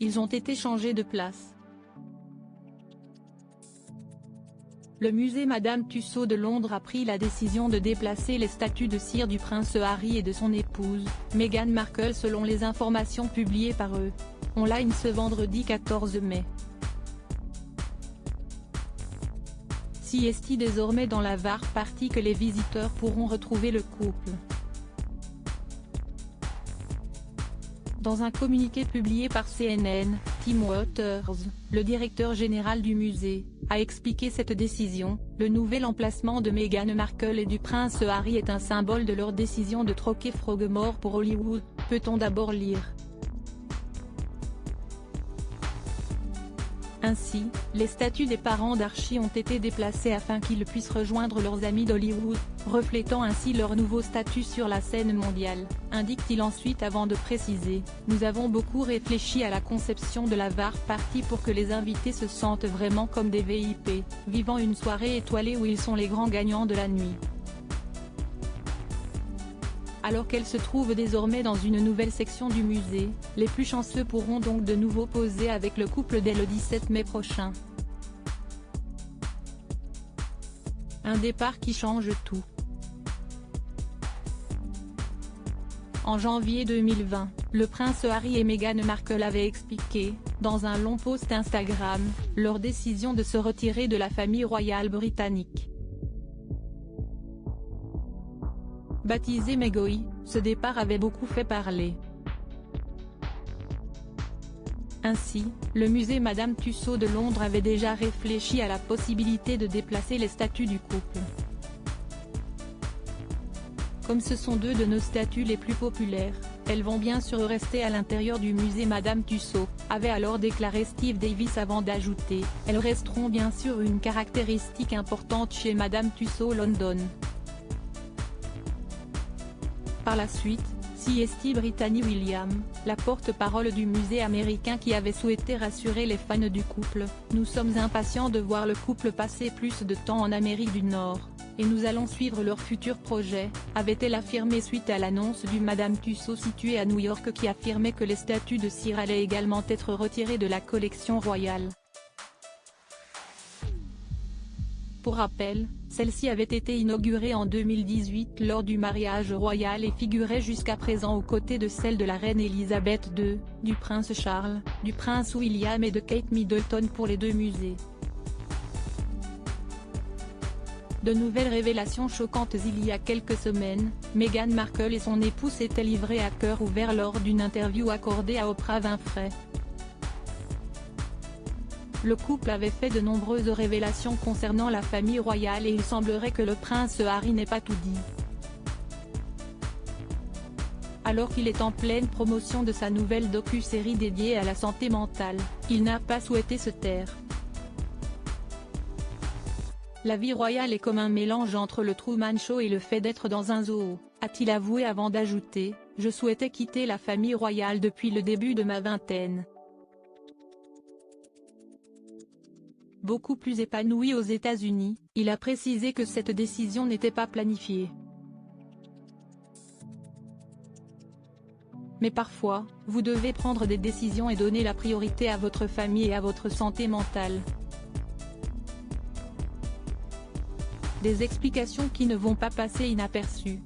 Ils ont été changés de place. Le musée Madame Tussauds de Londres a pris la décision de déplacer les statues de cire du prince Harry et de son épouse, Meghan Markle selon les informations publiées par eux. Online ce vendredi 14 mai. C'est désormais dans la VAR party que les visiteurs pourront retrouver le couple. Dans un communiqué publié par CNN, Tim Waters, le directeur général du musée, a expliqué cette décision. Le nouvel emplacement de Meghan Markle et du prince Harry est un symbole de leur décision de troquer Frogmore pour Hollywood, peut-on d'abord lire. Ainsi, les statues des parents d'Archie ont été déplacées afin qu'ils puissent rejoindre leurs amis d'Hollywood, reflétant ainsi leur nouveau statut sur la scène mondiale, indique-t-il ensuite avant de préciser « Nous avons beaucoup réfléchi à la conception de la VAR party pour que les invités se sentent vraiment comme des VIP, vivant une soirée étoilée où ils sont les grands gagnants de la nuit ». Alors qu'elle se trouve désormais dans une nouvelle section du musée, les plus chanceux pourront donc de nouveau poser avec le couple dès le 17 mai prochain. Un départ qui change tout. En janvier 2020, le prince Harry et Meghan Markle avaient expliqué, dans un long post Instagram, leur décision de se retirer de la famille royale britannique. Baptisé Megoi, ce départ avait beaucoup fait parler. Ainsi, le musée Madame Tussauds de Londres avait déjà réfléchi à la possibilité de déplacer les statues du couple. Comme ce sont deux de nos statues les plus populaires, elles vont bien sûr rester à l'intérieur du musée Madame Tussauds, avait alors déclaré Steve Davis avant d'ajouter « Elles resteront bien sûr une caractéristique importante chez Madame Tussauds London ». Par la suite, CST Brittany Williams, la porte-parole du musée américain qui avait souhaité rassurer les fans du couple, « Nous sommes impatients de voir le couple passer plus de temps en Amérique du Nord, et nous allons suivre leurs futurs projets », avait-elle affirmé suite à l'annonce du Madame Tussauds située à New York qui affirmait que les statues de cire allaient également être retirées de la collection royale. Pour rappel, celle-ci avait été inaugurée en 2018 lors du mariage royal et figurait jusqu'à présent aux côtés de celle de la reine Elisabeth II, du prince Charles, du prince William et de Kate Middleton pour les deux musées. De nouvelles révélations choquantes il y a quelques semaines, Meghan Markle et son époux s'étaient livrés à cœur ouvert lors d'une interview accordée à Oprah Winfrey. Le couple avait fait de nombreuses révélations concernant la famille royale et il semblerait que le prince Harry n'ait pas tout dit. Alors qu'il est en pleine promotion de sa nouvelle docu-série dédiée à la santé mentale, il n'a pas souhaité se taire. La vie royale est comme un mélange entre le Truman Show et le fait d'être dans un zoo, a-t-il avoué avant d'ajouter « Je souhaitais quitter la famille royale depuis le début de ma vingtaine. » Beaucoup plus épanoui aux États-Unis, il a précisé que cette décision n'était pas planifiée. Mais parfois, vous devez prendre des décisions et donner la priorité à votre famille et à votre santé mentale. Des explications qui ne vont pas passer inaperçues.